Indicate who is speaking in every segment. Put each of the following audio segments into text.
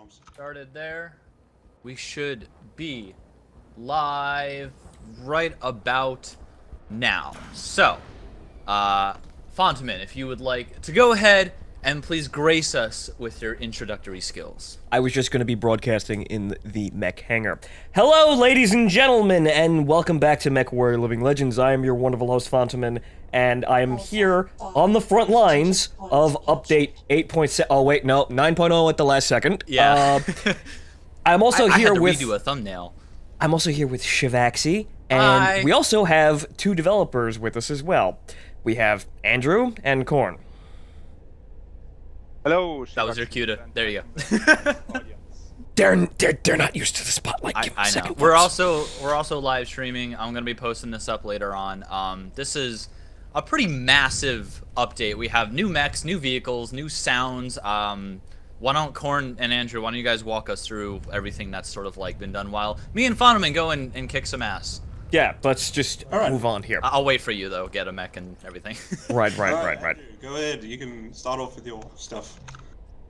Speaker 1: Started there. We should be live right about now. So, Fontamin, if you would like to go ahead and please grace us with your introductory skills.
Speaker 2: I was just going to be broadcasting in the mech hangar. Hello, ladies and gentlemen, and welcome back to MechWarrior Living Legends. I am your wonderful host, Fontamin, and I am here on the front lines of update 8.7. Oh, wait, no, 9.0 at the last second.
Speaker 1: Yeah.
Speaker 2: I'm also
Speaker 1: I
Speaker 2: here
Speaker 1: had to
Speaker 2: with...
Speaker 1: redo a thumbnail.
Speaker 2: I'm also here with Shivaxi, and
Speaker 1: Hi.
Speaker 2: we also have two developers with us as well. We have Andrew and Korn.
Speaker 3: Hello,
Speaker 1: That was your cue to... There you go.
Speaker 2: They're not used to the spotlight. Give me a
Speaker 1: I know.
Speaker 2: second,
Speaker 1: We're
Speaker 2: folks.
Speaker 1: also live streaming. I'm gonna be posting this up later on. This is a pretty massive update. We have new mechs, new vehicles, new sounds. Why don't Korn and Andrew, why don't you guys walk us through everything that's sort of like been done while me and Fontamin go and kick some ass.
Speaker 2: Yeah, let's just move on here.
Speaker 1: I'll wait for you though. Get a mech and everything.
Speaker 2: Right.
Speaker 4: Go ahead. You can start off with your stuff.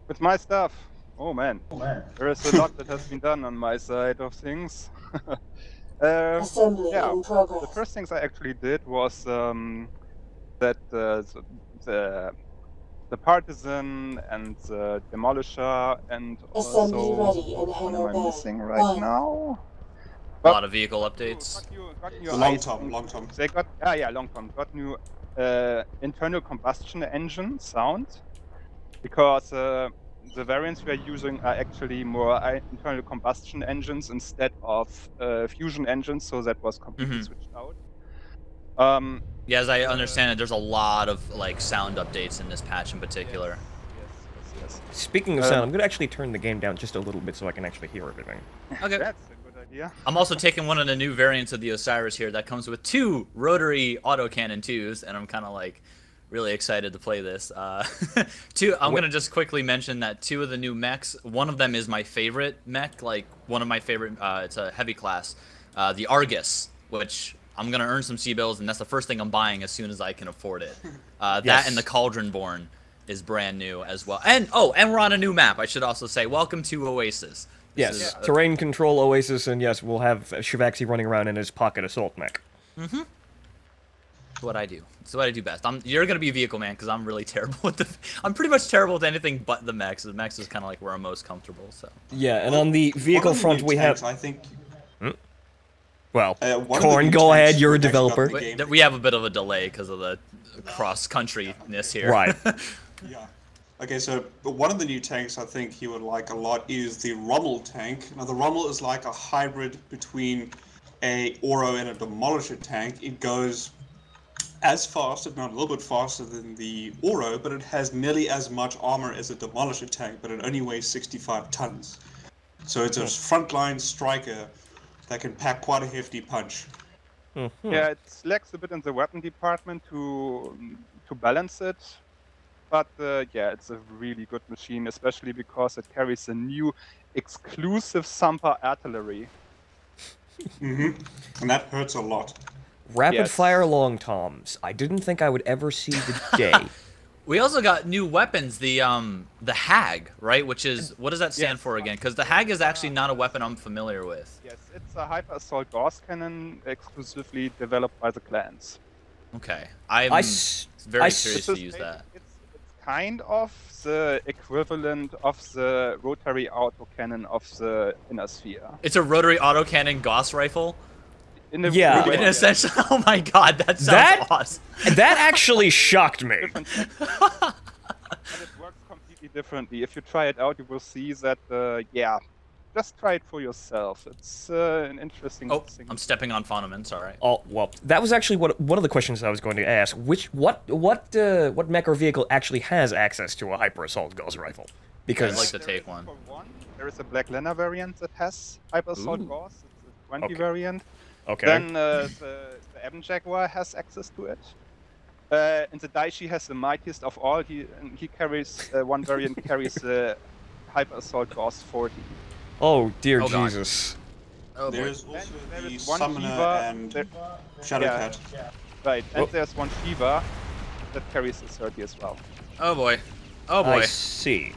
Speaker 3: With my stuff. Oh man. There is a lot that has been done on my side of things.
Speaker 5: Assembly
Speaker 3: yeah,
Speaker 5: in progress.
Speaker 3: the first things I actually did was that the partisan and the demolisher and
Speaker 5: Assembly
Speaker 3: also
Speaker 5: ready in
Speaker 3: what
Speaker 5: hangar
Speaker 3: am I
Speaker 5: bay.
Speaker 3: missing right
Speaker 5: One.
Speaker 3: now?
Speaker 1: A lot of vehicle updates.
Speaker 4: Long term.
Speaker 3: They got long term. Got new internal combustion engine sound because the variants we are using are actually more internal combustion engines instead of fusion engines, so that was completely switched out.
Speaker 1: Yeah, as I understand it, there's a lot of like sound updates in this patch in particular.
Speaker 3: Yes.
Speaker 2: Speaking of sound, I'm going to actually turn the game down just a little bit so I can actually hear everything.
Speaker 1: Okay.
Speaker 3: That's a good idea.
Speaker 1: I'm also taking one of the new variants of the Osiris here that comes with 2 rotary autocannon 2s, and I'm kind of like really excited to play this. I'm gonna just quickly mention that 2 of the new mechs. One of them is my favorite mech, like one of my favorite. It's a heavy class, the Argus, which I'm gonna earn some C-bills, and that's the first thing I'm buying as soon as I can afford it. That and the Cauldronborn is brand new as well. And we're on a new map. I should also say, welcome to Oasis.
Speaker 2: Yes, terrain control Oasis, and yes, we'll have Shivaxi running around in his pocket assault mech.
Speaker 1: It's what I do. It's what I do best. You're gonna be vehicle man because I'm really terrible with I'm pretty much terrible with anything but the mechs. The mechs is kind of like where I'm most comfortable. So.
Speaker 2: Yeah, and on the vehicle front we have.
Speaker 4: I think.
Speaker 2: Well,
Speaker 4: one of the
Speaker 2: Korn,
Speaker 4: new
Speaker 2: go
Speaker 4: tanks
Speaker 2: ahead. You're a
Speaker 4: we've actually got
Speaker 2: developer.
Speaker 4: in the game.
Speaker 1: We have a bit of a delay because of the cross-country-ness here.
Speaker 2: Right.
Speaker 4: Yeah. Okay, so one of the new tanks I think you would like a lot is the Rommel tank. Now the Rommel is like a hybrid between a Oro and a Demolisher tank. It goes as fast, if not a little bit faster than the Oro, but it has nearly as much armor as a Demolisher tank, but it only weighs 65 tons. So it's a frontline striker that can pack quite a hefty punch.
Speaker 3: Yeah, it lacks a bit in the weapon department to balance it, but yeah, it's a really good machine, especially because it carries a new exclusive Sampa artillery.
Speaker 4: And that hurts a lot.
Speaker 2: Rapid fire long toms. I didn't think I would ever see the day.
Speaker 1: We also got new weapons. The Hag, right? Which is what does that stand for again? Because the Hag is actually not a weapon I'm familiar with.
Speaker 3: Yes, it's a hyper assault Gauss cannon exclusively developed by the clans.
Speaker 1: Okay, I'm very curious to use that.
Speaker 3: It's kind of the equivalent of the rotary autocannon of the inner sphere.
Speaker 1: It's a rotary autocannon Gauss rifle.
Speaker 3: In a
Speaker 2: Yeah.
Speaker 3: way,
Speaker 1: In a sense, oh my god, that sounds awesome.
Speaker 2: That actually shocked me.
Speaker 3: different but it works completely differently. If you try it out, you will see that, yeah, just try it for yourself. It's an interesting thing.
Speaker 1: I'm stepping on Fontamin, sorry.
Speaker 2: Oh well, that was actually one of the questions I was going to ask. What mech or vehicle actually has access to a hyper assault Gauss rifle? Because
Speaker 1: I'd like to take one.
Speaker 3: For one, there is a Black Lena variant that has hyper assault Gauss. It's a 20 variant.
Speaker 2: Okay.
Speaker 3: Then the Ebon Jaguar has access to it. And the Daishi has the mightiest of all. He carries one variant carries the hyper assault Gauss 40.
Speaker 2: Oh dear
Speaker 1: God.
Speaker 2: Jesus.
Speaker 1: Oh boy.
Speaker 4: There's also
Speaker 3: There
Speaker 4: the
Speaker 3: is one
Speaker 4: Summoner
Speaker 3: Shiva,
Speaker 4: and
Speaker 3: there-
Speaker 4: Shadowcat.
Speaker 3: Right, and there's one Shiva that carries the 30 as well.
Speaker 1: Oh boy. Oh
Speaker 2: I
Speaker 1: boy.
Speaker 2: see.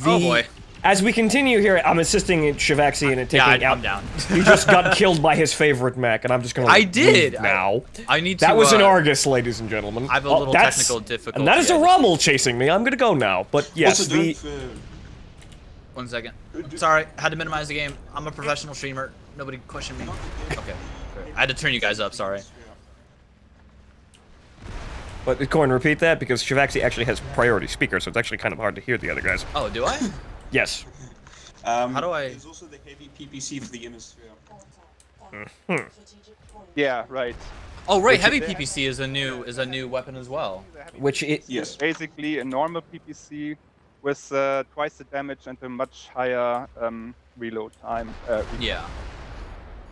Speaker 1: Oh boy.
Speaker 2: As we continue here, I'm assisting Shivaxi in taking out.
Speaker 1: I'm down.
Speaker 2: He just got killed by his favorite mech, and I'm just gonna.
Speaker 1: I did
Speaker 2: now.
Speaker 1: I need to.
Speaker 2: That was an Argus, ladies and gentlemen.
Speaker 1: I have a little technical difficulty.
Speaker 2: And that is a Rommel chasing me. I'm gonna go now. But yes,
Speaker 1: One second. Sorry, had to minimize the game. I'm a professional streamer. Nobody question me. Okay. I had to turn you guys up. Sorry.
Speaker 2: But Corn, repeat that because Shivaxi actually has priority speaker, so it's actually kind of hard to hear the other guys.
Speaker 1: Oh, do I?
Speaker 2: Yes.
Speaker 1: How do I?
Speaker 4: There's also the heavy PPC for the inner sphere.
Speaker 3: Yeah, right.
Speaker 1: Oh, right. Heavy PPC is a new weapon as well.
Speaker 2: Which is
Speaker 3: basically a normal PPC with twice the damage and a much higher reload time.
Speaker 1: Yeah.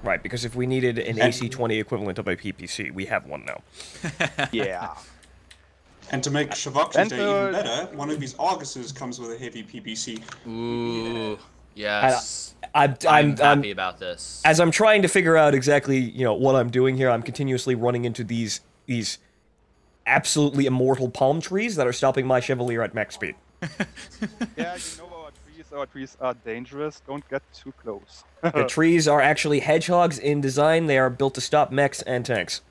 Speaker 2: Right, because if we needed an AC-20 equivalent of a PPC, we have one now.
Speaker 3: Yeah.
Speaker 4: And to make Shivaxi's day even better, one of his Arguses comes with a heavy PPC.
Speaker 1: Ooh, yes.
Speaker 2: I'm
Speaker 1: happy about this.
Speaker 2: As I'm trying to figure out exactly, what I'm doing here, I'm continuously running into these absolutely immortal palm trees that are stopping my Chevalier at max speed.
Speaker 3: Yeah, our trees are dangerous. Don't get too close.
Speaker 2: The trees are actually hedgehogs in design. They are built to stop mechs and tanks.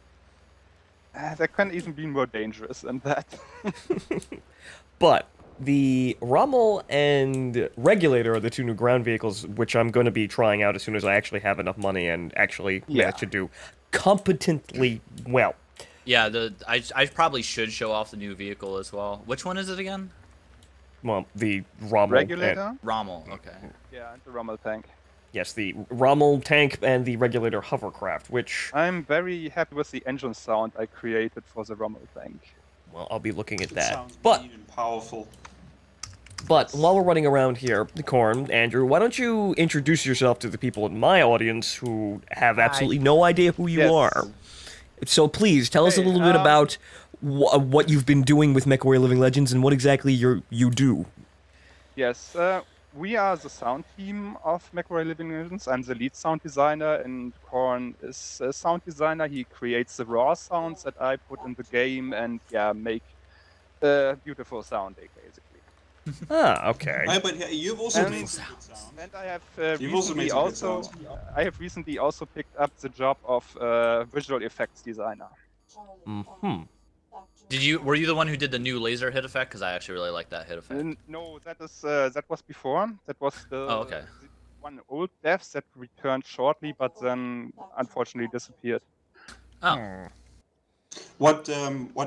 Speaker 3: That can even be more dangerous than that.
Speaker 2: But the Rommel and Regulator are the two new ground vehicles, which I'm going to be trying out as soon as I actually have enough money and actually manage to do competently well.
Speaker 1: Yeah, I probably should show off the new vehicle as well. Which one is it again?
Speaker 2: Well, the Rommel.
Speaker 3: Regulator?
Speaker 1: Rommel, okay.
Speaker 3: Yeah, and the Rommel tank.
Speaker 2: Yes, the Rommel tank and the Regulator hovercraft, which...
Speaker 3: I'm very happy with the engine sound I created for the Rommel tank.
Speaker 2: Well, I'll be looking at
Speaker 4: It
Speaker 2: that.
Speaker 4: sounds
Speaker 2: But
Speaker 4: neat and powerful.
Speaker 2: But while we're running around here, Corn, Andrew, why don't you introduce yourself to the people in my audience who have absolutely no idea who you are? So please, tell us a little bit about what you've been doing with MechWarrior Living Legends and what exactly you do.
Speaker 3: Yes, we are the sound team of MechWarrior Living Legends. I'm the lead sound designer, and Korn is a sound designer. He creates the raw sounds that I put in the game and make beautiful sound, basically.
Speaker 2: Ah, okay.
Speaker 4: But you've also made some good sounds.
Speaker 3: And I have recently also picked up the job of visual effects designer.
Speaker 2: Mm-hmm.
Speaker 1: Were you the one who did the new laser hit effect? Because I actually really like that hit effect.
Speaker 3: No, that was before. That was the one old dev that returned shortly, but then unfortunately disappeared.
Speaker 1: Oh.
Speaker 4: What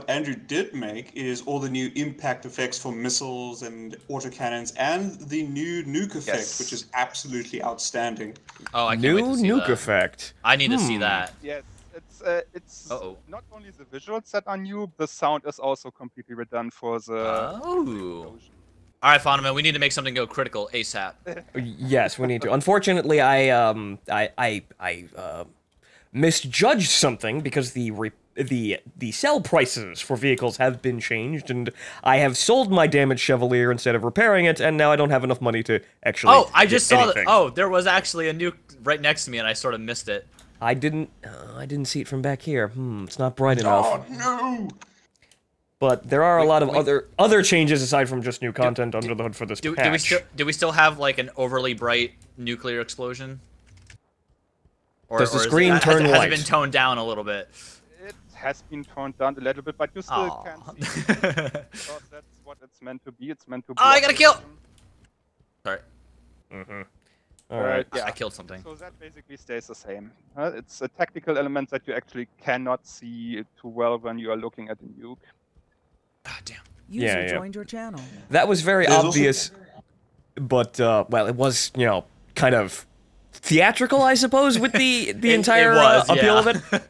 Speaker 4: Andrew did make is all the new impact effects for missiles and autocannons, and the new nuke effect, which is absolutely outstanding.
Speaker 1: Oh, I can't wait to see
Speaker 2: nuke
Speaker 1: that.
Speaker 2: effect.
Speaker 1: I need to see that.
Speaker 3: Yes, it's not only the visuals that are new, the sound is also completely redone for the.
Speaker 1: Oh. All right, Fondaman, we need to make something go critical ASAP.
Speaker 2: Yes, we need to. Unfortunately, I misjudged something because the sell prices for vehicles have been changed, and I have sold my damaged Chevalier instead of repairing it, and now I don't have enough money to actually.
Speaker 1: Oh, I just saw
Speaker 2: anything.
Speaker 1: that. Oh, there was actually a nuke right next to me, and I sort of missed it.
Speaker 2: I didn't see it from back here. It's not bright enough.
Speaker 4: Oh no!
Speaker 2: But there are a lot of other changes aside from just new content under the hood for this patch.
Speaker 1: Do we still have like an overly bright nuclear explosion? Or,
Speaker 2: Does the screen turn white?
Speaker 1: Has it been toned down a little bit?
Speaker 3: It has been toned down a little bit, but you still can't see it, because that's what it's meant to be. It's meant to be.
Speaker 1: Oh, I got a kill! Sorry.
Speaker 2: Mm-hmm. Alright.
Speaker 3: Yeah.
Speaker 1: I killed something.
Speaker 3: So that basically stays the same. It's a tactical element that you actually cannot see too well when you are looking at a nuke.
Speaker 1: Ah, damn.
Speaker 6: User joined your channel.
Speaker 2: That was very obvious, but well, it was kind of theatrical, I suppose, with the entire appeal of it.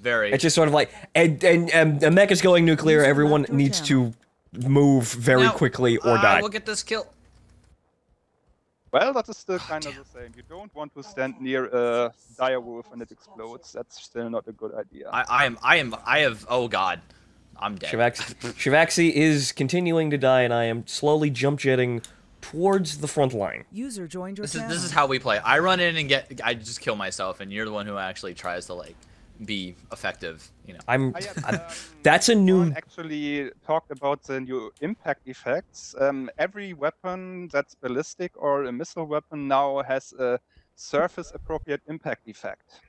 Speaker 1: Very.
Speaker 2: It's just sort of like, and the mech is going nuclear. Everyone needs to move very quickly or die.
Speaker 1: We'll get this kill.
Speaker 3: Well, that is still kind of the same. You don't want to stand near a direwolf when it explodes. That's still not a good idea.
Speaker 1: I have. Oh God, I'm dead.
Speaker 2: Shivaxi is continuing to die, and I am slowly jump jetting towards the front line.
Speaker 6: User joined your channel.
Speaker 1: This is how we play. I run in and I just kill myself, and you're the one who actually tries to like be effective. You know.
Speaker 2: That's a new.
Speaker 3: One actually talked about the new impact effects. Every weapon that's ballistic or a missile weapon now has a surface-appropriate impact effect.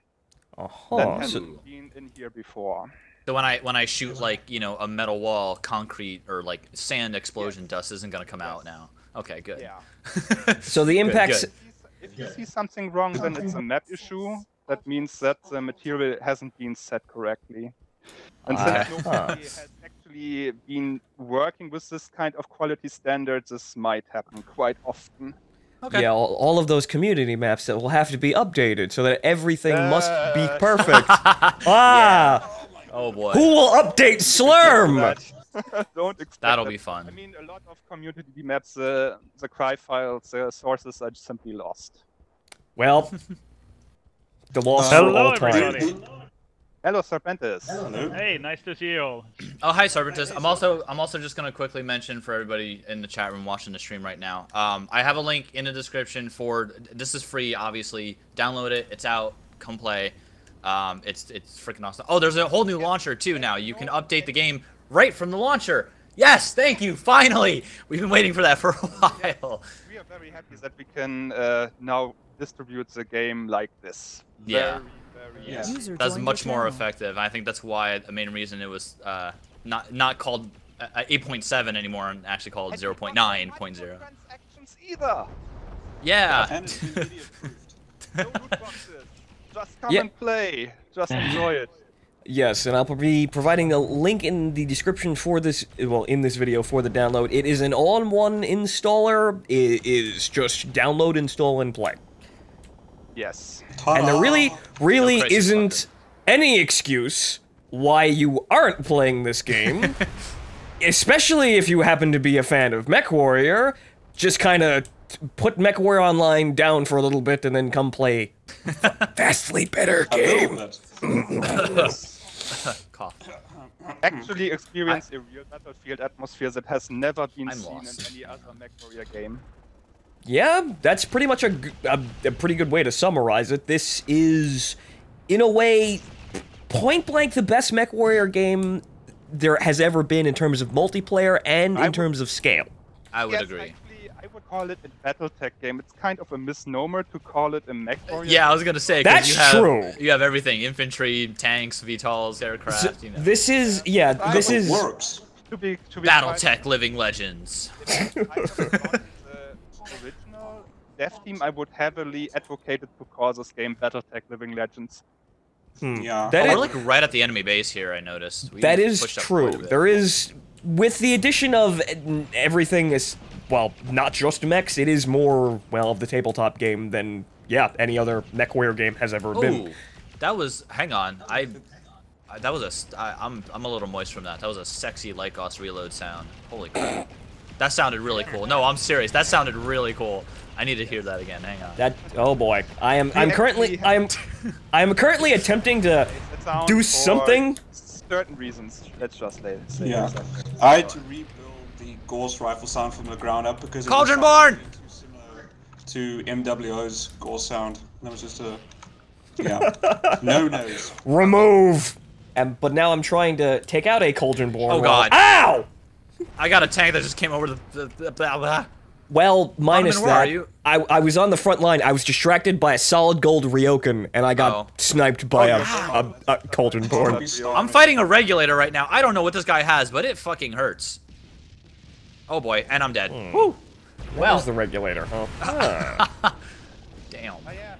Speaker 3: That hasn't been in here before.
Speaker 1: So when I shoot like a metal wall, concrete or like sand explosion dust isn't gonna come out now. Okay, good.
Speaker 3: Yeah.
Speaker 2: So the impacts.
Speaker 1: Good.
Speaker 3: If you see something wrong, then it's a map issue. That means that the material hasn't been set correctly. And since nobody has actually been working with this kind of quality standards, this might happen quite often.
Speaker 1: Okay.
Speaker 2: Yeah, all of those community maps that will have to be updated so that everything must be perfect.
Speaker 1: Oh boy.
Speaker 2: Who will update Slurm?
Speaker 3: Don't expect
Speaker 1: That'll
Speaker 3: that.
Speaker 1: be fun.
Speaker 3: I mean, a lot of community maps, the cry files, the sources are simply lost.
Speaker 2: Well, the loss for
Speaker 6: Hello,
Speaker 2: all time.
Speaker 6: everybody.
Speaker 3: Hello, Serpentis.
Speaker 4: Hello.
Speaker 6: Hey, nice to see you all.
Speaker 1: Oh, hi, Sarbentus. I'm also just gonna quickly mention for everybody in the chat room watching the stream right now. I have a link in the description for this is free, obviously. Download it. It's out. Come play. It's freaking awesome. Oh, there's a whole new launcher too now. You can update the game right from the launcher. Yes, thank you. Finally, we've been waiting for that for a while.
Speaker 3: We are very happy that we can now distribute the game like this.
Speaker 1: Yeah.
Speaker 3: Very
Speaker 4: Yes.
Speaker 3: happy.
Speaker 1: That's much more effective. I think that's why the main reason it was not called 8.7 anymore and actually called 0.9.0.
Speaker 3: Transactions either.
Speaker 1: Yeah.
Speaker 4: And it's been really approved.
Speaker 3: No loot boxes. Just come and play. Just enjoy it.
Speaker 2: Yes, and I'll be providing a link in the description for this, well, in this video for the download. It is an all-in-one installer. It is just download, install, and play.
Speaker 3: Yes.
Speaker 2: And there really
Speaker 1: No Crysis
Speaker 2: isn't any excuse why you aren't playing this game. Especially if you happen to be a fan of MechWarrior. Just kind of put MechWarrior Online down for a little bit and then come play a vastly better game.
Speaker 1: Cough.
Speaker 3: Actually experience a real battlefield atmosphere that has never been
Speaker 1: I'm
Speaker 3: seen
Speaker 1: lost.
Speaker 3: in any other MechWarrior game.
Speaker 2: Yeah, that's pretty much a pretty good way to summarize it. This is, in a way, point blank the best MechWarrior game there has ever been in terms of multiplayer and in terms of scale.
Speaker 1: I would
Speaker 3: Yes,
Speaker 1: agree.
Speaker 3: actually, I would call it a BattleTech game. It's kind of a misnomer to call it a MechWarrior.
Speaker 1: Yeah, I was gonna say 'cause
Speaker 2: That's
Speaker 1: you have,
Speaker 2: true.
Speaker 1: You have everything: infantry, tanks, VTOLs, aircraft.
Speaker 2: This is, yeah, this
Speaker 4: It
Speaker 2: is...
Speaker 4: works.
Speaker 3: To be
Speaker 1: BattleTech Living Legends.
Speaker 3: If I was on the original dev team, I would heavily advocate to call this game BattleTech Living Legends.
Speaker 4: Yeah.
Speaker 2: That
Speaker 1: We're
Speaker 2: is-
Speaker 1: like right at the enemy base here. I noticed. We
Speaker 2: That is
Speaker 1: pushed up
Speaker 2: true.
Speaker 1: quite a bit.
Speaker 2: There is, with the addition of everything is, well, not just mechs, it is more, well, of the tabletop game than, yeah, any other MechWarrior game has ever been.
Speaker 1: Ooh, that was. Hang on. That was I'm a little moist from that. That was a sexy Lycos reload sound. Holy crap. That sounded really cool. No, I'm serious. That sounded really cool. I need to hear that again. Hang on.
Speaker 2: That, oh boy, I'm currently currently attempting to
Speaker 3: It sounds
Speaker 2: do
Speaker 3: for
Speaker 2: something.
Speaker 3: Certain reasons. Let's just say
Speaker 4: Yeah.
Speaker 3: exactly.
Speaker 4: I had to rebuild the Gauss rifle sound from the ground up because it
Speaker 1: Cauldron
Speaker 4: was
Speaker 1: Born!
Speaker 4: too similar to MWO's Gauss sound. That was just a no-nos.
Speaker 2: Remove. But now I'm trying to take out a Cauldron Born.
Speaker 1: Oh, God.
Speaker 2: Ow!
Speaker 1: I got a tank that just came over the blah, blah.
Speaker 2: Well, minus
Speaker 1: Donovan, where are
Speaker 2: that,
Speaker 1: you?
Speaker 2: I was on the front line. I was distracted by a solid gold Ryokan, and I got sniped by a Cauldron Born.
Speaker 1: I'm fighting a regulator right now. I don't know what this guy has, but it fucking hurts. Oh boy, and I'm dead. Woo.
Speaker 2: Well, the regulator, huh?
Speaker 1: Damn.
Speaker 3: Oh yeah,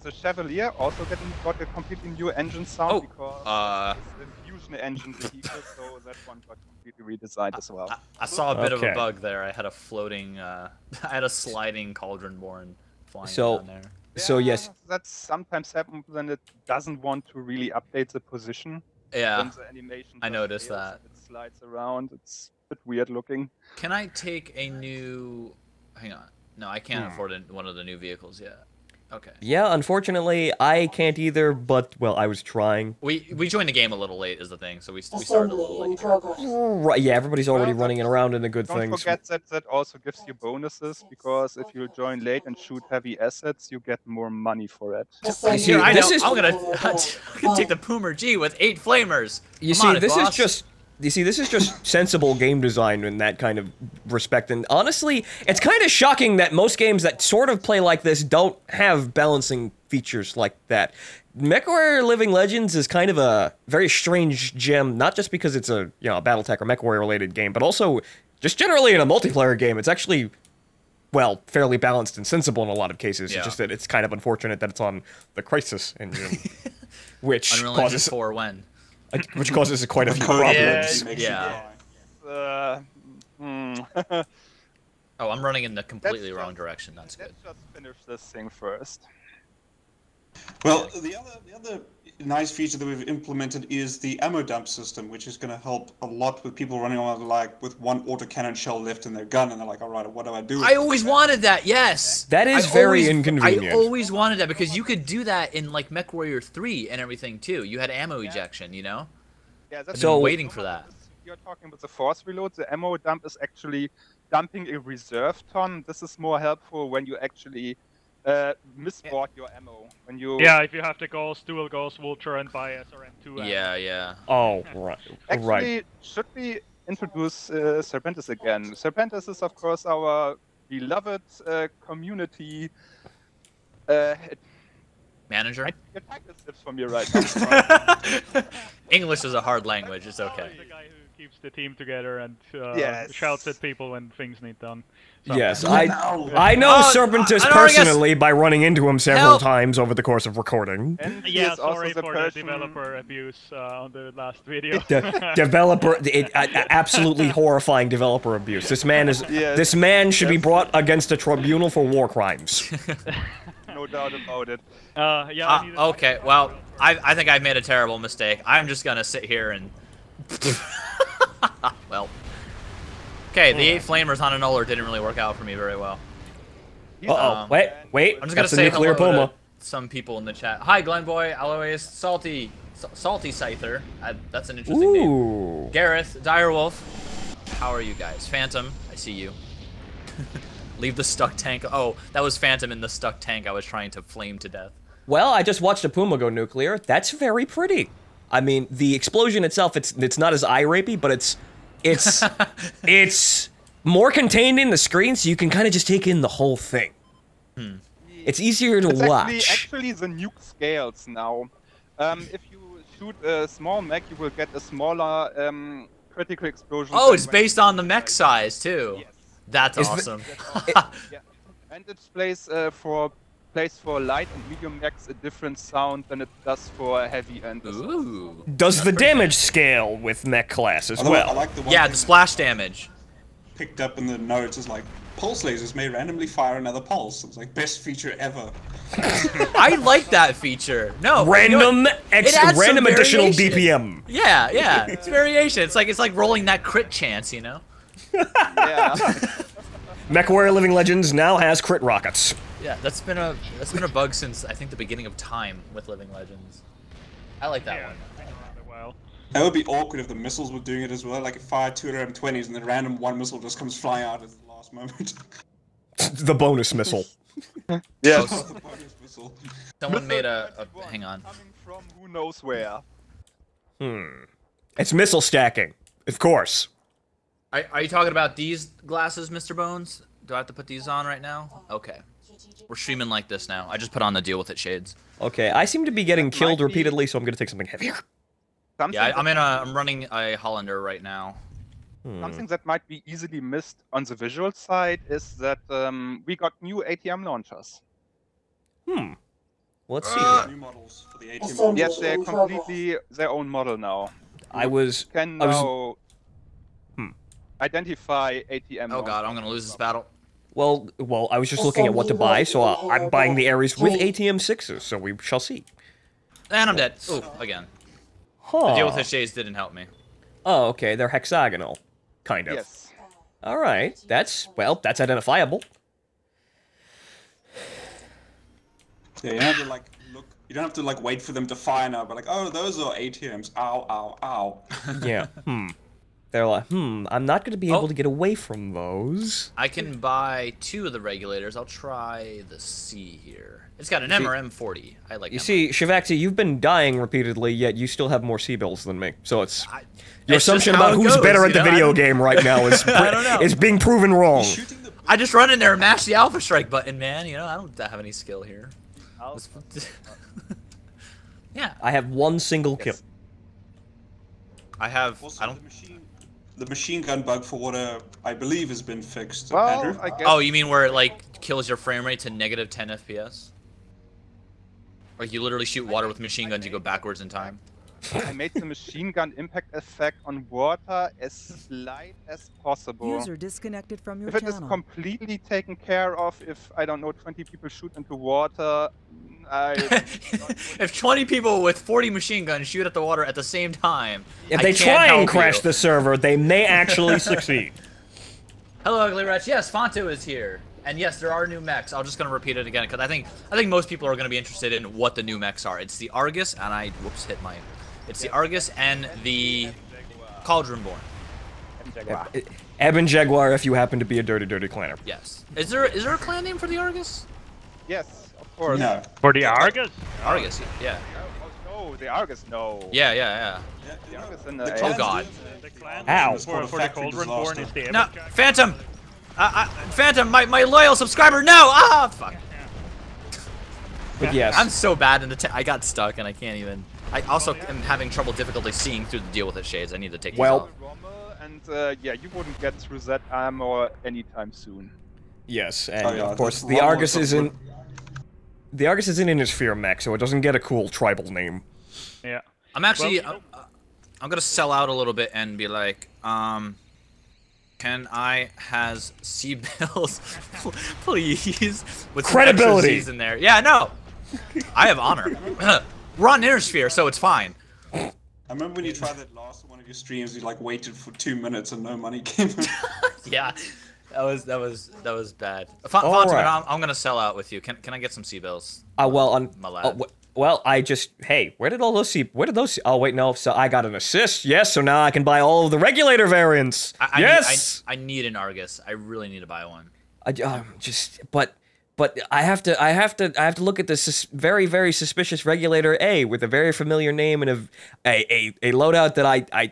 Speaker 3: the Chevalier also got a completely new engine sound because it's the fusion engine vehicle, so that one got completely redesigned as well.
Speaker 1: I saw a bit of a
Speaker 2: Okay.
Speaker 1: bug there. I had a floating, I had a sliding Cauldron Born flying
Speaker 2: So-
Speaker 1: down there.
Speaker 2: So yes,
Speaker 3: That sometimes happens when it doesn't want to really update the position.
Speaker 1: Yeah.
Speaker 3: When the animation
Speaker 1: I
Speaker 3: just
Speaker 1: noticed
Speaker 3: fails,
Speaker 1: that.
Speaker 3: It slides around. It's a bit weird looking.
Speaker 1: Can I take a new? Hang on. No, I can't afford one of the new vehicles yet. Okay.
Speaker 2: Yeah, unfortunately, I can't either, but, well, I was trying.
Speaker 1: We joined the game a little late is the thing, so we started a little late.
Speaker 2: Right, yeah, everybody's already
Speaker 3: Well,
Speaker 2: running around into good
Speaker 3: Don't
Speaker 2: things.
Speaker 3: forget that that also gives you bonuses, because if you join late and shoot heavy assets, you get more money for it.
Speaker 2: You see,
Speaker 1: Here, I
Speaker 2: this
Speaker 1: know.
Speaker 2: is...
Speaker 1: I'm gonna take the Poomer G with 8 flamers.
Speaker 2: You
Speaker 1: Come on
Speaker 2: see,
Speaker 1: it,
Speaker 2: this is
Speaker 1: boss.
Speaker 2: just... You see, this is just sensible game design in that kind of respect, and honestly, it's kind of shocking that most games that sort of play like this don't have balancing features like that. MechWarrior Living Legends is kind of a very strange gem, not just because it's a, you know, a Battletech or MechWarrior related game, but also just generally in a multiplayer game. It's actually, well, fairly balanced and sensible in a lot of cases.
Speaker 1: Yeah.
Speaker 2: It's just that it's kind of unfortunate that it's on the Crysis engine, which
Speaker 1: Unreal Engine
Speaker 2: causes
Speaker 1: 4 when?
Speaker 2: quite a few
Speaker 4: Code
Speaker 2: problems.
Speaker 4: makes
Speaker 1: Yeah.
Speaker 4: you die.
Speaker 1: Oh, I'm running in the completely
Speaker 3: Let's
Speaker 1: wrong
Speaker 3: just-
Speaker 1: direction. That's good.
Speaker 3: Let's just finish this thing first.
Speaker 4: Well, the other nice feature that we've implemented is the ammo dump system, which is going to help a lot with people running around like with one autocannon shell left in their gun, and they're like, all right, what do I do?
Speaker 1: I always wanted that. Yes.
Speaker 2: That is very inconvenient.
Speaker 1: I always wanted that because you could do that in like MechWarrior 3 and everything too. You had ammo ejection, you know.
Speaker 3: Yeah, that's
Speaker 2: So-
Speaker 1: I'm waiting for that.
Speaker 3: You're talking about the force reload. The ammo dump is actually dumping a reserve ton. This is more helpful when you actually misbought your ammo. When you
Speaker 6: Yeah, if you have the ghost, dual ghost, vulture, and bias, or M2.
Speaker 1: Yeah, yeah.
Speaker 2: Oh, right.
Speaker 3: actually
Speaker 2: Right.
Speaker 3: should we introduce Serpentis again? Serpentis is of course our beloved community.
Speaker 1: Manager.
Speaker 3: Your title slips from you right now.
Speaker 1: English is a hard language. It's okay.
Speaker 6: The guy who keeps the team together and
Speaker 3: Yes.
Speaker 6: shouts at people when things need done. So-
Speaker 2: Yes, I know
Speaker 1: Oh,
Speaker 2: Serpentis
Speaker 1: I don't wanna guess-
Speaker 2: personally by running into him several
Speaker 1: Help.
Speaker 2: times over the course of recording.
Speaker 3: And he
Speaker 6: Yeah,
Speaker 3: is also
Speaker 6: sorry
Speaker 3: the
Speaker 6: for
Speaker 3: person-
Speaker 6: the developer abuse on the last video.
Speaker 2: Absolutely horrifying developer abuse. This man is.
Speaker 3: Yes.
Speaker 2: This man should be brought against a tribunal for war crimes.
Speaker 3: No doubt about it.
Speaker 6: Yeah. I needed-
Speaker 1: Okay, well, I think I've made a terrible mistake. I'm just gonna sit here and... well. Okay, the 8 flamers on a Nuller didn't really work out for me very well.
Speaker 2: Uh-oh. Wait.
Speaker 1: I'm just gonna
Speaker 2: That's the
Speaker 1: say
Speaker 2: nuclear
Speaker 1: hello
Speaker 2: puma.
Speaker 1: to some people in the chat. Hi, Glenboy, Alois, Salty Scyther. That's an interesting name.
Speaker 2: Ooh.
Speaker 1: Gareth, Direwolf. How are you guys? Phantom, I see you. Leave the stuck tank. Oh, that was Phantom in the stuck tank I was trying to flame to death.
Speaker 2: Well, I just watched a puma go nuclear. That's very pretty. I mean, the explosion itself, it's not as eye-rapey, but it's more contained in the screen, so you can kind of just take in the whole thing. It's easier to
Speaker 3: It's
Speaker 2: watch.
Speaker 3: actually the nuke scales now. If you shoot a small mech, you will get a smaller critical explosion.
Speaker 1: Oh,
Speaker 3: than
Speaker 1: it's
Speaker 3: when
Speaker 1: based
Speaker 3: you
Speaker 1: on the
Speaker 3: shoot
Speaker 1: mech size too.
Speaker 3: Yes.
Speaker 1: That's
Speaker 2: Is the-
Speaker 1: awesome.
Speaker 3: Yeah. And it plays for light and medium mechs a different sound than it does for heavy and assault.
Speaker 1: Ooh.
Speaker 2: Does the damage scale with mech class as
Speaker 4: Although I
Speaker 2: well?
Speaker 4: like the one
Speaker 1: Yeah,
Speaker 4: thing
Speaker 1: the splash damage.
Speaker 4: picked up in the notes is like pulse lasers may randomly fire another pulse. It's like best feature ever.
Speaker 1: I like that feature. No, you know
Speaker 2: Random
Speaker 1: what? It adds some
Speaker 2: random additional
Speaker 1: variation.
Speaker 2: DPM.
Speaker 1: Yeah, yeah, it's variation. It's like rolling that crit chance, you know?
Speaker 3: Yeah.
Speaker 2: MechWarrior Living Legends now has crit rockets.
Speaker 1: Yeah, that's been a bug since I think the beginning of time with Living Legends. I like that
Speaker 6: Yeah,
Speaker 1: one.
Speaker 6: it's been around a while.
Speaker 4: That would be awkward if the missiles were doing it as well. Like, it fired 2 M20s and then random one missile just comes flying out at the last moment.
Speaker 2: The bonus missile.
Speaker 3: Yes.
Speaker 4: The bonus missile.
Speaker 1: Someone made a hang on.
Speaker 3: Coming from who knows where.
Speaker 2: It's missile stacking, of course.
Speaker 1: Are you talking about these glasses, Mr. Bones? Do I have to put these on right now? Okay. We're streaming like this now. I just put on the deal with it shades.
Speaker 2: Okay, I seem to be getting killed
Speaker 3: might be-
Speaker 2: repeatedly, so I'm gonna take something heavier.
Speaker 3: Something
Speaker 1: Yeah,
Speaker 3: that-
Speaker 1: I'm running a Hollander right now.
Speaker 3: Something that might be easily missed on the visual side is that we got new ATM launchers.
Speaker 2: Let's see.
Speaker 4: New models for the ATM.
Speaker 3: Yes, they're completely their own model now.
Speaker 2: I was
Speaker 3: Can
Speaker 2: I was-
Speaker 3: now identify ATM.
Speaker 1: Oh god, I'm gonna lose this battle.
Speaker 2: well, I was just looking at what to buy, so I'm buying the Ares with ATM 6s, so we shall see.
Speaker 1: And I'm dead. Ooh, again.
Speaker 2: Huh.
Speaker 1: The deal with the shades didn't help me.
Speaker 2: Oh, okay, they're hexagonal. Kind of.
Speaker 3: Yes.
Speaker 2: Alright, that's identifiable.
Speaker 4: Yeah, you don't have to like look. You don't have to like wait for them to fire now. But like, oh, those are ATMs. Ow, ow, ow.
Speaker 2: Yeah. They're like, I'm not going to be able to get away from those.
Speaker 1: I can buy 2 of the regulators. I'll try the C here. It's got an MRM40. I like.
Speaker 2: You see, Shivaxi, you've been dying repeatedly, yet you still have more C-bills than me. So it's your assumption about who's better at the video game right now is
Speaker 1: I don't know.
Speaker 2: is being proven wrong.
Speaker 1: I just run in there and mash the Alpha Strike button, man. You know, I don't have any skill here. Yeah.
Speaker 2: I have 1 single kill.
Speaker 1: I have.
Speaker 4: Also,
Speaker 1: I don't.
Speaker 4: The machine gun bug for water, I believe, has been fixed.
Speaker 3: Well,
Speaker 4: Andrew?
Speaker 3: I guess.
Speaker 1: Oh, you mean where it like kills your frame rate to negative 10 FPS? Like you literally shoot water with machine guns, you go backwards in time.
Speaker 3: I made the machine gun impact effect on water as slight as possible.
Speaker 7: User disconnected from your
Speaker 3: If it
Speaker 7: channel.
Speaker 3: is completely taken care of, if I don't know, 20 people shoot into water,
Speaker 1: If 20 people with 40 machine guns shoot at the water at the same time,
Speaker 2: If
Speaker 1: I
Speaker 2: they
Speaker 1: can't
Speaker 2: try and
Speaker 1: help
Speaker 2: crash
Speaker 1: you.
Speaker 2: the server, they may actually succeed.
Speaker 1: Hello, Ugly Wretch. Yes, Fonto is here. And yes, there are new mechs. I'm just gonna repeat it again because I think most people are gonna be interested in what the new mechs are. It's the Argus and It's the Argus and the Cauldronborn.
Speaker 2: Ebon Jaguar, if you happen to be a dirty clanner.
Speaker 1: Yes. Is there a clan name for the Argus?
Speaker 3: yes, of course.
Speaker 4: No.
Speaker 6: For the Argus?
Speaker 1: Argus, yeah.
Speaker 3: Oh, no, the Argus, no.
Speaker 1: Yeah.
Speaker 3: The Argus and
Speaker 4: The
Speaker 1: Oh god.
Speaker 6: The clan
Speaker 2: Ow.
Speaker 6: for the
Speaker 4: Factory
Speaker 6: Cauldronborn
Speaker 4: disaster.
Speaker 6: is the
Speaker 1: No,
Speaker 6: Everjack.
Speaker 1: Phantom! Phantom, my loyal subscriber, no! Ah, fuck.
Speaker 2: But yes.
Speaker 1: I'm so bad in the I got stuck and I can't even. I also am having difficulty seeing through the deal with the shades. I need to take these off.
Speaker 3: And yeah, you wouldn't get through that armor anytime soon.
Speaker 2: Yes, and
Speaker 4: Oh, yeah,
Speaker 2: of course
Speaker 4: the
Speaker 2: the
Speaker 4: one
Speaker 2: Argus
Speaker 4: was
Speaker 2: isn't. The Argus isn't in his sphere mech, so it doesn't get a cool tribal name.
Speaker 6: Yeah.
Speaker 1: I'm actually,
Speaker 6: Well,
Speaker 1: I'm gonna sell out a little bit and be like, can I has C-bills, please, with some
Speaker 2: Credibility.
Speaker 1: extra Z's in there? Yeah, no, I have honor. We're on Innersphere, so it's fine.
Speaker 4: I remember when you tried that last one of your streams, you like waited for 2 minutes and no money came in.
Speaker 1: Yeah, that was bad.
Speaker 2: All
Speaker 1: Fontaine,
Speaker 2: right.
Speaker 1: I'm gonna sell out with you. Can I get some C-bills?
Speaker 2: Well, on.
Speaker 1: My lad.
Speaker 2: Well, I just. Hey, where did those? Oh wait, no. So I got an assist. Yes. So now I can buy all of the regulator variants. Yes.
Speaker 1: I need an Argus. I really need to buy one.
Speaker 2: But I have to look at this very, very suspicious regulator A with a very familiar name and a loadout that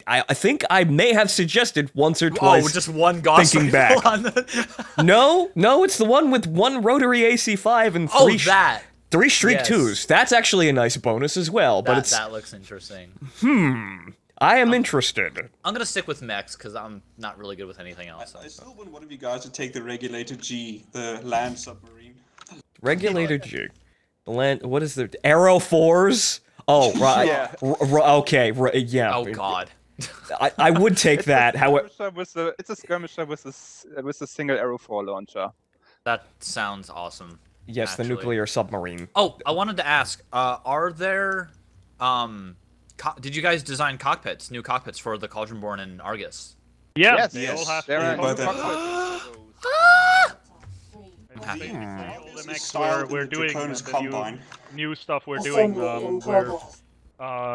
Speaker 2: I think I may have suggested once or twice.
Speaker 1: Oh, just one Gauss
Speaker 2: thinking
Speaker 1: rifle
Speaker 2: back.
Speaker 1: on the...
Speaker 2: No, it's the one with 1 rotary AC5 and 3
Speaker 1: that.
Speaker 2: 3 Streak
Speaker 1: Yes.
Speaker 2: 2s. That's actually a nice bonus as well, but
Speaker 1: That looks interesting.
Speaker 2: I am interested.
Speaker 1: I'm gonna stick with mechs because I'm not really good with anything else.
Speaker 4: I still want one of you guys to take the Regulator G, the land submarine.
Speaker 2: Regulator G. The land. What is the Arrow 4s? Oh, right.
Speaker 3: Yeah.
Speaker 2: Okay. Yeah.
Speaker 1: Oh god.
Speaker 2: I would take that. However,
Speaker 3: It's a skirmisher with a single arrow 4 launcher.
Speaker 1: That sounds awesome.
Speaker 2: yes,
Speaker 1: actually.
Speaker 2: the nuclear submarine.
Speaker 1: Oh, I wanted to ask, are there, did you guys design cockpits, new cockpits for the Cauldronborn and Argus?
Speaker 6: Yeah,
Speaker 3: Yes,
Speaker 6: they all have
Speaker 3: there
Speaker 6: to
Speaker 3: are
Speaker 4: but
Speaker 3: no
Speaker 4: then-
Speaker 3: cockpits.
Speaker 1: I'm happy.
Speaker 6: all the mechs
Speaker 4: Styled
Speaker 6: we're
Speaker 4: in the
Speaker 6: doing,
Speaker 4: Draconis
Speaker 6: and the
Speaker 4: Combine.
Speaker 6: new stuff we're doing, we're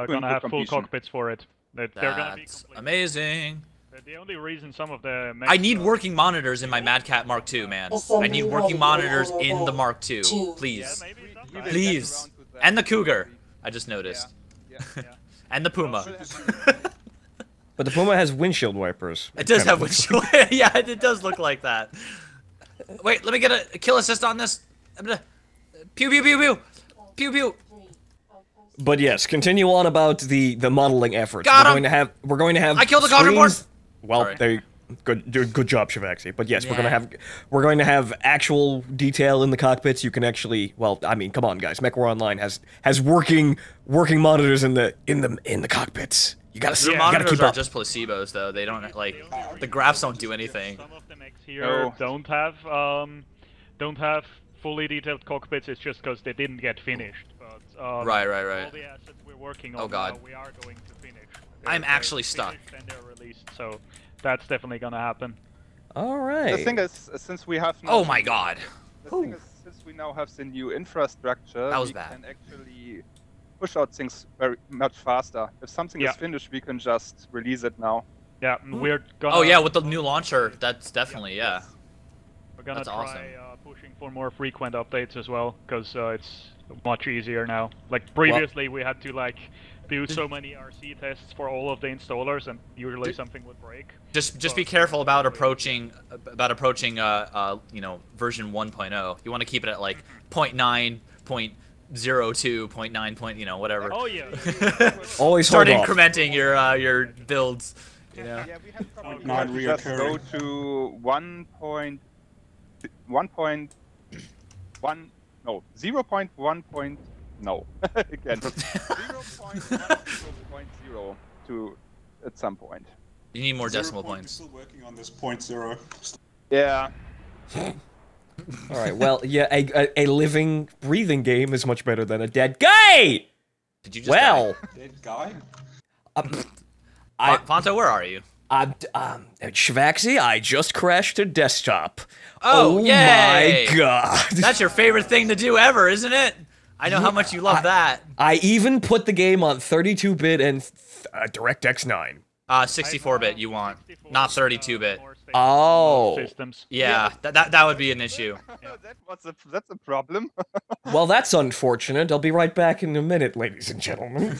Speaker 6: gonna have full
Speaker 3: completion.
Speaker 6: cockpits for it. They're gonna be
Speaker 1: That's
Speaker 6: complete.
Speaker 1: amazing.
Speaker 6: The only reason some of the mechs
Speaker 1: I need working monitors in my Mad Cat Mark II, man. I need working monitors in the Mark II, please.
Speaker 6: maybe
Speaker 3: You
Speaker 6: sometime.
Speaker 3: will
Speaker 1: Please.
Speaker 3: get around to that.
Speaker 1: And the Cougar, I just noticed.
Speaker 3: Yeah.
Speaker 1: And the Puma.
Speaker 2: But the Puma has windshield wipers.
Speaker 1: It does
Speaker 2: Kind
Speaker 1: have
Speaker 2: of-
Speaker 1: windshield. Yeah, it does look like that. Wait, let me get a kill assist on this. I'm gonna pew pew pew pew pew pew.
Speaker 2: But yes, continue on about the modeling efforts.
Speaker 1: Got
Speaker 2: we're
Speaker 1: him!
Speaker 2: going to have.
Speaker 1: I killed the Cauldronborn!
Speaker 2: screens- Well,
Speaker 1: Sorry.
Speaker 2: there. Good job, Shivaxi. But yes,
Speaker 1: Yeah.
Speaker 2: we're going to have actual detail in the cockpits. You can actually, well, I mean, come on, guys. MechWarrior Online has working monitors in the cockpits. You gotta see.
Speaker 1: The
Speaker 2: You gotta
Speaker 1: monitors
Speaker 2: keep
Speaker 1: are
Speaker 2: up.
Speaker 1: just placebos, though. They don't like the graphs don't do anything.
Speaker 6: Some of the mechs here
Speaker 3: No.
Speaker 6: don't have fully detailed cockpits. It's just because they didn't get finished. But
Speaker 1: Right.
Speaker 6: all the assets we're working on
Speaker 1: Oh, God.
Speaker 6: now, we are going to finish.
Speaker 1: I'm
Speaker 6: They're
Speaker 1: actually stuck.
Speaker 6: finished and they're released, so that's definitely gonna happen.
Speaker 2: All right.
Speaker 3: The thing is, since we have no
Speaker 1: Oh my god.
Speaker 3: The thing is, since we now have the new infrastructure,
Speaker 1: That was
Speaker 3: we
Speaker 1: bad.
Speaker 3: can actually push out things very much faster. If something is finished, we can just release it now.
Speaker 6: Yeah, we're gonna.
Speaker 1: Oh yeah, with the new launcher, that's definitely yeah.
Speaker 6: We're gonna
Speaker 1: That's
Speaker 6: try
Speaker 1: awesome.
Speaker 6: pushing for more frequent updates as well, because it's much easier now. Like previously, we had to like do so many RC tests for all of the installers, and usually something would break.
Speaker 1: Just be careful about approaching you know, version 1.0. You want to keep it at like 0.9, 0.02, 0.9 point, you know, whatever.
Speaker 6: Oh yeah.
Speaker 2: Always
Speaker 1: Start
Speaker 2: hold off.
Speaker 1: incrementing your builds. You know?
Speaker 3: Yeah, we have probably
Speaker 4: Not
Speaker 3: to just go
Speaker 4: reoccurring.
Speaker 3: to 0.1 no, again, 0.10 to at some point.
Speaker 1: You need more decimal
Speaker 4: 0 point,
Speaker 1: points.
Speaker 4: Still working on this 0.0.
Speaker 3: Yeah.
Speaker 2: All right. Well, yeah, a living, breathing game is much better than a dead guy.
Speaker 1: Did you just
Speaker 2: Well,
Speaker 4: Dead guy.
Speaker 1: Fonto, where are you?
Speaker 2: Shivaxi, I just crashed a desktop.
Speaker 1: Oh, yay!
Speaker 2: My god!
Speaker 1: That's your favorite thing to do ever, isn't it? I know how much you love that.
Speaker 2: I even put the game on 32-bit and DirectX 9.
Speaker 1: 64-bit you want, not 32-bit.
Speaker 2: Oh.
Speaker 6: Systems.
Speaker 1: Yeah, that would be an issue.
Speaker 3: That's a problem.
Speaker 2: Well, that's unfortunate. I'll be right back in a minute, ladies and gentlemen.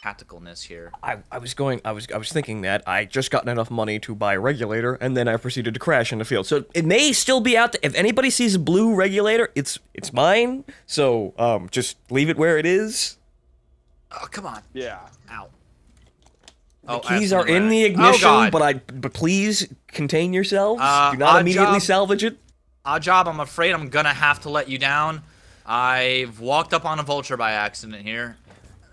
Speaker 1: Tacticalness here.
Speaker 2: I was thinking that I just gotten enough money to buy a regulator, and then I proceeded to crash in the field. So it may still be out there. If anybody sees a blue regulator, it's mine. So just leave it where it is.
Speaker 1: Oh, come on.
Speaker 3: Yeah.
Speaker 1: Ow.
Speaker 2: The keys are in the
Speaker 1: Oh,
Speaker 2: ignition,
Speaker 1: God.
Speaker 2: but please contain yourselves. Do not
Speaker 1: odd
Speaker 2: immediately
Speaker 1: job.
Speaker 2: salvage it.
Speaker 1: Odd job, I'm afraid I'm gonna have to let you down. I've walked up on a vulture by accident here,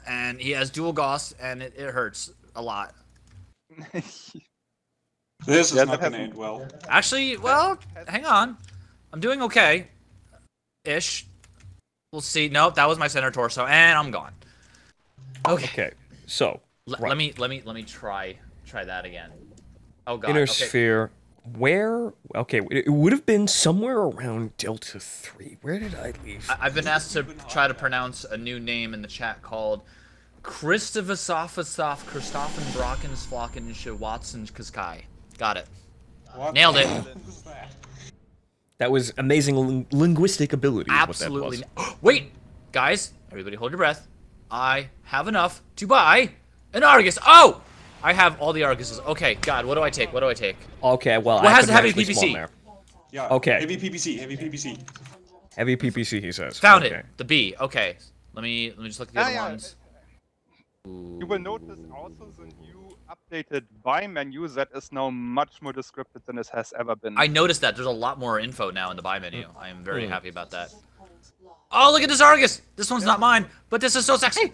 Speaker 1: and he has dual gauss, and it hurts a lot.
Speaker 4: This is
Speaker 3: Yeah,
Speaker 4: not
Speaker 3: that
Speaker 4: going to
Speaker 3: happened.
Speaker 4: end well.
Speaker 1: Actually, well, hang on. I'm doing okay. Ish. We'll see. Nope, that was my center torso, and I'm gone. Okay.
Speaker 2: Okay, so
Speaker 1: Let me try that again. Oh god.
Speaker 2: inner
Speaker 1: Okay.
Speaker 2: sphere. Where? Okay, it would have been somewhere around Delta 3. Where did I leave?
Speaker 1: I've been asked to try to pronounce a new name in the chat called Christophersophosoph Christophen Brockens Flocken Watson Kaskai. Got it.
Speaker 4: What
Speaker 1: Nailed
Speaker 4: the
Speaker 1: it.
Speaker 4: hell was that?
Speaker 2: That was amazing linguistic ability. is
Speaker 1: Absolutely.
Speaker 2: What that was.
Speaker 1: Wait, guys, everybody hold your breath. I have enough to buy an Argus. Oh! I have all the Arguses. Okay, God, what do I take? What do I take?
Speaker 2: Okay, well,
Speaker 1: What
Speaker 2: I
Speaker 1: has the
Speaker 2: couldn't
Speaker 1: heavy
Speaker 2: actually spawn
Speaker 1: PPC?
Speaker 2: there.
Speaker 4: Yeah.
Speaker 2: Okay.
Speaker 4: Heavy PPC. Heavy PPC.
Speaker 2: Heavy PPC, he says.
Speaker 1: Found
Speaker 2: Okay.
Speaker 1: it. The B. Okay. Let me just look at the other
Speaker 3: yeah.
Speaker 1: ones.
Speaker 3: You will notice also the new updated buy menu that is now much more descriptive than it has ever been.
Speaker 1: I noticed that there's a lot more info now in the buy menu. I am very happy about that. Oh, look at this Argus! This one's not mine, but this is so sexy.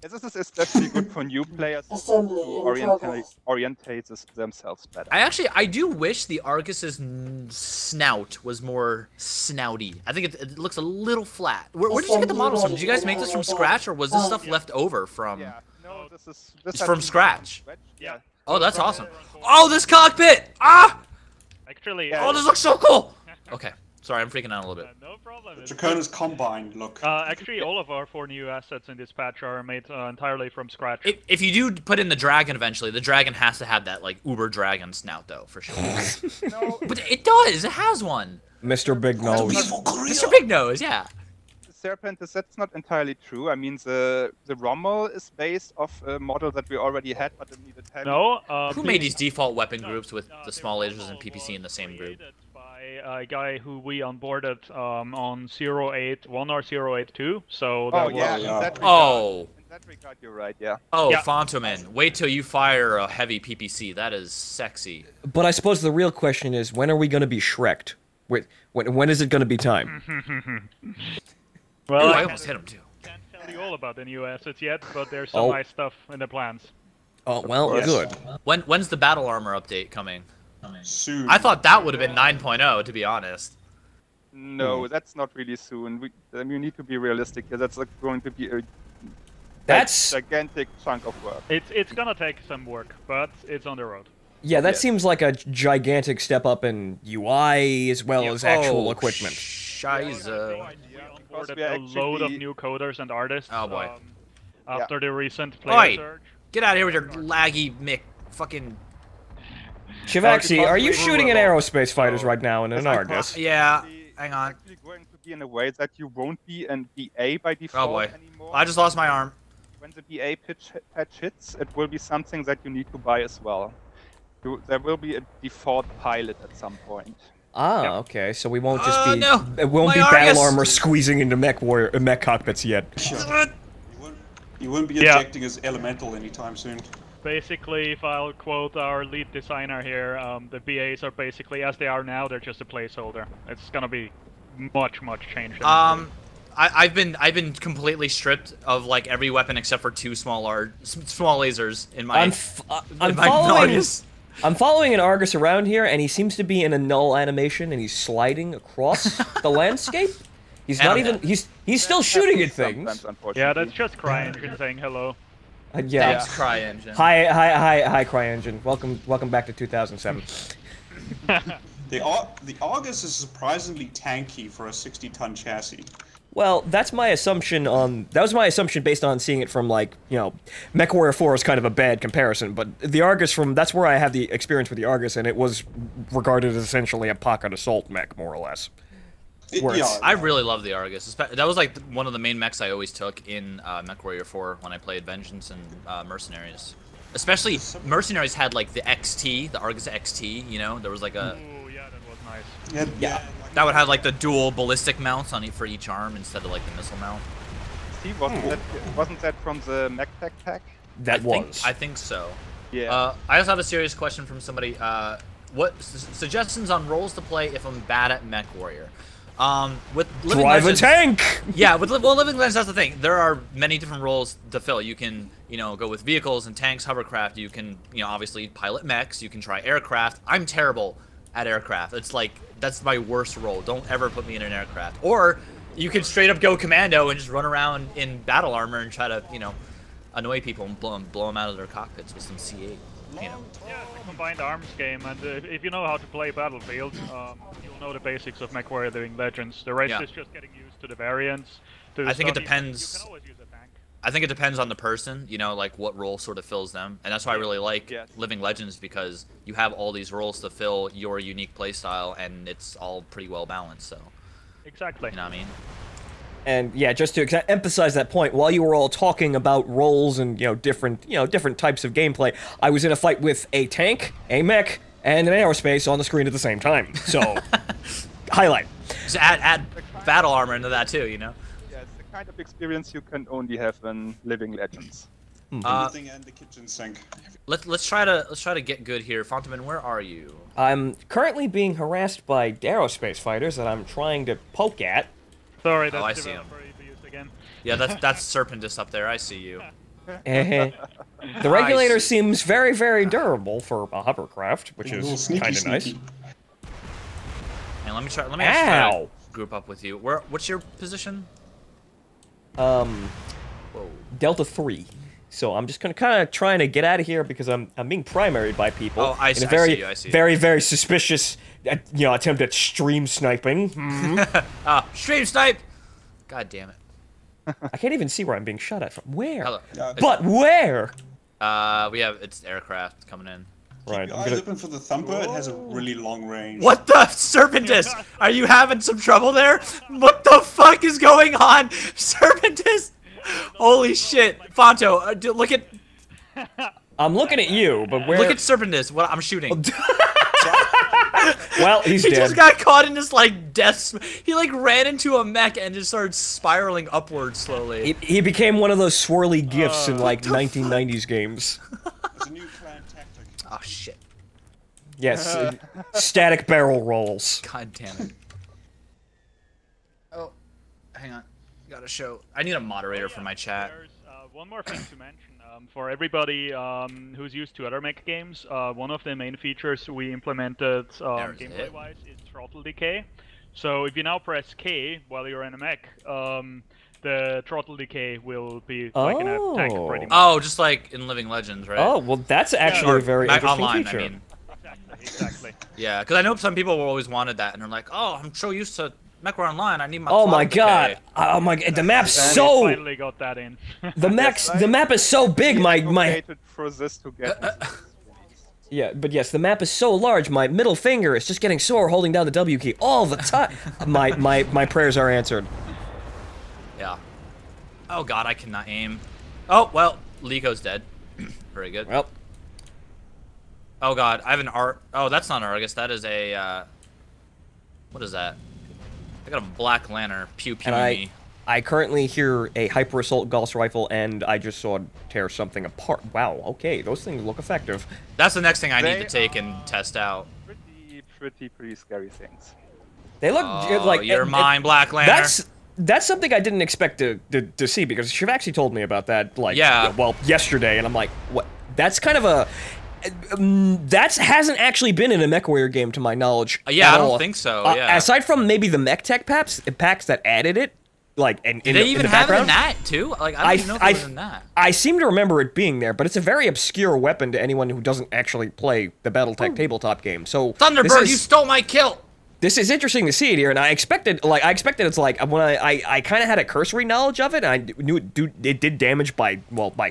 Speaker 3: This is especially good for new players to orientate themselves better.
Speaker 1: I do wish the Argus's snout was more snouty. I think it looks a little flat. Where did you get the models from? Did you guys make this from scratch, or was this stuff left over from?
Speaker 3: Yeah, no, this
Speaker 1: It's
Speaker 3: has
Speaker 1: from
Speaker 3: been
Speaker 1: scratch.
Speaker 6: Yeah.
Speaker 1: Oh, that's awesome. Oh, this cockpit! Ah!
Speaker 6: Actually,
Speaker 1: Oh, this looks so cool! Okay, sorry, I'm freaking out a little bit.
Speaker 6: no problem.
Speaker 4: Draconis Combine look.
Speaker 6: Actually, all of our 4 new assets in this patch are made entirely from scratch.
Speaker 1: If you do put in the dragon eventually, the dragon has to have that like uber dragon snout though, for sure.
Speaker 3: no,
Speaker 1: But it does. It has one.
Speaker 2: Mr. Big Nose.
Speaker 1: Mr. Big Nose, yeah.
Speaker 3: Serpent, that's not entirely true. I mean, the Rommel is based off a model that we already had, but it needed help.
Speaker 6: No.
Speaker 1: Who made these default weapon groups with the small lasers and PPC in the same group?
Speaker 6: By a guy who we onboarded on 081 or 082. So
Speaker 3: Oh
Speaker 6: that
Speaker 3: yeah,
Speaker 6: was,
Speaker 3: in that regard,
Speaker 1: Oh.
Speaker 3: in that regard, you're right. Yeah.
Speaker 1: Oh,
Speaker 6: Yeah.
Speaker 1: Fontoman. Wait till you fire a heavy PPC. That is sexy.
Speaker 2: But I suppose the real question is, when are we going to be Shrek'd? When is it going to be time?
Speaker 6: well,
Speaker 1: Ooh, I
Speaker 6: I
Speaker 1: almost hit him too.
Speaker 6: can't tell you all about the new assets yet, but there's some
Speaker 2: Oh.
Speaker 6: nice stuff in the plans.
Speaker 2: Oh, well,
Speaker 3: Yes.
Speaker 2: good.
Speaker 1: When's the battle armor update coming?
Speaker 4: Soon.
Speaker 1: I thought that would have been 9.0 to be honest.
Speaker 3: No, that's not really soon. You need to be realistic here. That's like going to be a
Speaker 2: That's...
Speaker 3: gigantic chunk of work.
Speaker 6: It's gonna take some work, but it's on the road.
Speaker 2: Yeah, that seems like a gigantic step up in UI as well as actual equipment.
Speaker 1: Shiza.
Speaker 6: We onboarded a load of new coders and artists.
Speaker 1: Oh boy.
Speaker 6: After the recent player surge.
Speaker 1: Get out of here with your laggy Mick fucking...
Speaker 2: Shivaxi, are you shooting at aerospace fighters right now in an Argus?
Speaker 1: Yeah, hang on.
Speaker 3: It's actually going to be in a way that you won't be an BA by default anymore.
Speaker 1: I just lost my arm.
Speaker 3: When the BA patch hits, it will be something that you need to buy as well. There will be a default pilot at some point.
Speaker 2: Ah, okay. So we won't just be it won't
Speaker 1: My
Speaker 2: be
Speaker 1: Argus!
Speaker 2: battle armor squeezing into mech cockpits yet.
Speaker 4: You won't be ejecting as elemental anytime soon.
Speaker 6: Basically, if I'll quote our lead designer here, the BAs are basically as they are now. They're just a placeholder. It's gonna be much changed.
Speaker 1: I've been completely stripped of like every weapon except for two small lasers in my.
Speaker 2: I'm following an Argus around here, and he seems to be in a null animation, and he's sliding across the landscape. He's not even. He's still shooting at things.
Speaker 6: Yeah, that's just CryEngine saying hello.
Speaker 2: Yeah.
Speaker 1: Thanks, CryEngine.
Speaker 2: Hi, CryEngine. Welcome back to 2007.
Speaker 4: The Argus is surprisingly tanky for a 60-ton chassis.
Speaker 2: Well, that's my assumption on... That was my assumption based on seeing it from, like, you know... MechWarrior 4 is kind of a bad comparison, but the Argus from... That's where I have the experience with the Argus, and it was regarded as essentially a pocket assault mech, more or less.
Speaker 1: I really love the Argus. That was, like, one of the main mechs I always took in MechWarrior 4 when I played Vengeance and Mercenaries. Especially, Mercenaries had, like, the XT, the Argus XT, you know? There was, like, a...
Speaker 6: Ooh, yeah, that was nice.
Speaker 2: Yeah.
Speaker 1: That would have like the dual ballistic mounts on for each arm instead of like the missile mount.
Speaker 3: See, wasn't that from the MechTech pack?
Speaker 2: I
Speaker 1: think so.
Speaker 3: Yeah.
Speaker 1: I also have a serious question from somebody. What suggestions on roles to play if I'm bad at MechWarrior? With Living
Speaker 2: Drive
Speaker 1: Legends,
Speaker 2: a tank!
Speaker 1: Yeah, with Living Legends, that's the thing. There are many different roles to fill. You can, you know, go with vehicles and tanks, hovercraft. You can, you know, obviously pilot mechs. You can try aircraft. I'm terrible at aircraft. It's like, that's my worst role. Don't ever put me in an aircraft. Or you could straight up go commando and just run around in battle armor and try to, you know, annoy people and blow them out of their cockpits with some C8, you know.
Speaker 6: Yeah, it's a combined arms game, and if you know how to play Battlefield, you'll know the basics of MechWarrior Living Legends. The rest is just getting used to the variants.
Speaker 1: I think it depends.
Speaker 6: You can always use a tank.
Speaker 1: I think it depends on the person, you know, like what role sort of fills them. And that's why I really like Living Legends, because you have all these roles to fill your unique playstyle, and it's all pretty well balanced, so.
Speaker 6: Exactly.
Speaker 1: You know what I mean?
Speaker 2: And yeah, just to emphasize that point, while you were all talking about roles and, you know, different types of gameplay, I was in a fight with a tank, a mech, and an aerospace on the screen at the same time. So, highlight.
Speaker 1: Just add battle armor into that too, you know?
Speaker 3: Kind of experience you can only have in Living Legends.
Speaker 4: Everything and the kitchen sink.
Speaker 1: Let's try to get good here. Fontaman, where are you?
Speaker 2: I'm currently being harassed by aerospace fighters that I'm trying to poke at.
Speaker 6: Sorry, that's
Speaker 1: I see him.
Speaker 6: Again.
Speaker 1: Yeah, that's Serpentis up there. I see you.
Speaker 2: The regulator seems very durable for a hovercraft, which is kind of nice.
Speaker 1: And let me actually try to group up with you. What's your position?
Speaker 2: Whoa. Delta 3. So I'm just kind of trying to get out of here because I'm being primaried by people.
Speaker 1: Oh, I see.
Speaker 2: In a very,
Speaker 1: I see.
Speaker 2: very suspicious, you know, attempt at stream sniping.
Speaker 1: Stream snipe! God damn it.
Speaker 2: I can't even see where I'm being shot at from. Where?
Speaker 1: Hello.
Speaker 2: But where?
Speaker 1: It's aircraft coming in.
Speaker 2: Right.
Speaker 4: Keep your eyes open for the Thumper. It has a really long range.
Speaker 1: What the Serpentis? Are you having some trouble there? What the fuck is going on, Serpentis? Holy shit, Fonto! Look at.
Speaker 2: I'm looking at you, but where?
Speaker 1: Look at Serpentis. What I'm shooting.
Speaker 2: Well, he's dead.
Speaker 1: He just got caught in this like death. He like ran into a mech and just started spiraling upwards slowly.
Speaker 2: He became one of those swirly gifs in like 1990s games.
Speaker 4: It's a new clan tactic.
Speaker 1: Oh shit.
Speaker 2: Yes, static barrel rolls.
Speaker 1: God damn it. Oh, hang on. Gotta show. I need a moderator for my chat.
Speaker 6: There's one more thing to mention. For everybody who's used to other mech games, one of the main features we implemented gameplay-wise is throttle decay. So if you now press K while you're in a mech, the throttle decay will be like in a tank pretty much.
Speaker 1: Oh, just like in Living Legends, right?
Speaker 2: Oh, well, that's actually a very interesting
Speaker 1: online,
Speaker 2: feature.
Speaker 1: I mean.
Speaker 6: exactly.
Speaker 1: Yeah, because I know some people always wanted that, and they're like, "Oh, I'm so used to MechWarrior Online. I need my."
Speaker 2: Oh my
Speaker 1: throttle
Speaker 2: god!
Speaker 1: decay."
Speaker 2: Oh my god! The map's
Speaker 6: And we
Speaker 2: so.
Speaker 6: finally got that in.
Speaker 2: The map is so big. My.
Speaker 3: advocated for this to get into this release.
Speaker 2: Yeah, but yes, the map is so large. My middle finger is just getting sore holding down the W key all the time. my prayers are answered.
Speaker 1: Yeah. Oh god, I cannot aim. Oh well, Lico's dead. Very good.
Speaker 2: Well.
Speaker 1: Oh god, I have an art. Oh, that's not an Argus. That is a. What is that? I got a black lantern. Pew pew
Speaker 2: And
Speaker 1: me.
Speaker 2: I currently hear a hyper assault Gauss rifle, and I just saw it tear something apart. Wow. Okay, those things look effective.
Speaker 1: That's the next thing I need
Speaker 3: They
Speaker 1: to take and test out.
Speaker 3: Pretty scary things.
Speaker 2: They look like
Speaker 1: You're mine, black lantern.
Speaker 2: That's something I didn't expect to see, because Shivaxi told me about that, like,
Speaker 1: Yeah.
Speaker 2: well, yesterday, and I'm like, what? That's kind of a... that hasn't actually been in a MechWarrior game, to my knowledge.
Speaker 1: Yeah,
Speaker 2: at
Speaker 1: I don't
Speaker 2: all.
Speaker 1: think so, yeah.
Speaker 2: Aside from maybe the Mech Tech packs that added it, like, in
Speaker 1: Did they even
Speaker 2: the
Speaker 1: have it in
Speaker 2: background.
Speaker 1: that too? Like, I don't even know if it was in that.
Speaker 2: I seem to remember it being there, but it's a very obscure weapon to anyone who doesn't actually play the BattleTech tabletop game. So
Speaker 1: Thunderbird, you stole my kill.
Speaker 2: this is interesting to see it here, and I expected it's like when I kind of had a cursory knowledge of it. And I knew it did damage by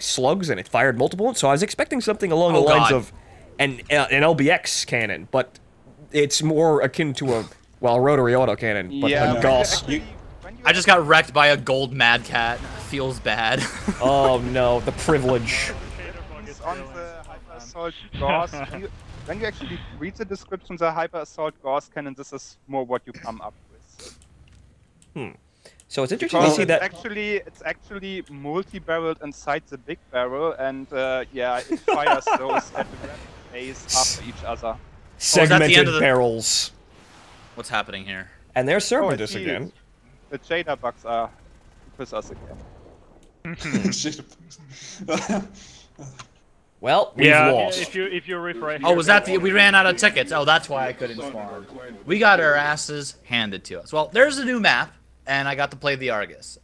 Speaker 2: slugs, and it fired multiple ones. So I was expecting something along the lines of an LBX cannon, but it's more akin to a rotary autocannon, but
Speaker 3: Yeah,
Speaker 2: Gauss.
Speaker 1: I just got wrecked by a gold Mad Cat. Feels bad.
Speaker 2: Oh no, the privilege.
Speaker 3: On the Hyper Assault Gauss, when you actually read the description of the Hyper Assault Gauss cannon, this is more what you come up with.
Speaker 2: So it's interesting to see that.
Speaker 3: It's actually multi-barreled inside the big barrel, and yeah, it fires those at the rapid pace after each other.
Speaker 2: Segmented barrels.
Speaker 1: What's happening here?
Speaker 2: And there's
Speaker 3: Oh,
Speaker 2: Serpentis again.
Speaker 3: The Jada bugs are with us again.
Speaker 2: Well, we've lost.
Speaker 6: If you refresh.
Speaker 1: Oh, was that we ran out of tickets? Oh, that's why I couldn't spawn. We got our asses handed to us. Well, there's a new map, and I got to play the Argus.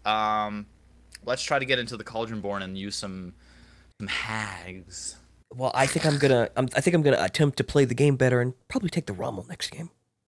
Speaker 1: Let's try to get into the Cauldronborn and use some hags.
Speaker 2: Well, I think I'm gonna attempt to play the game better and probably take the Rommel next game.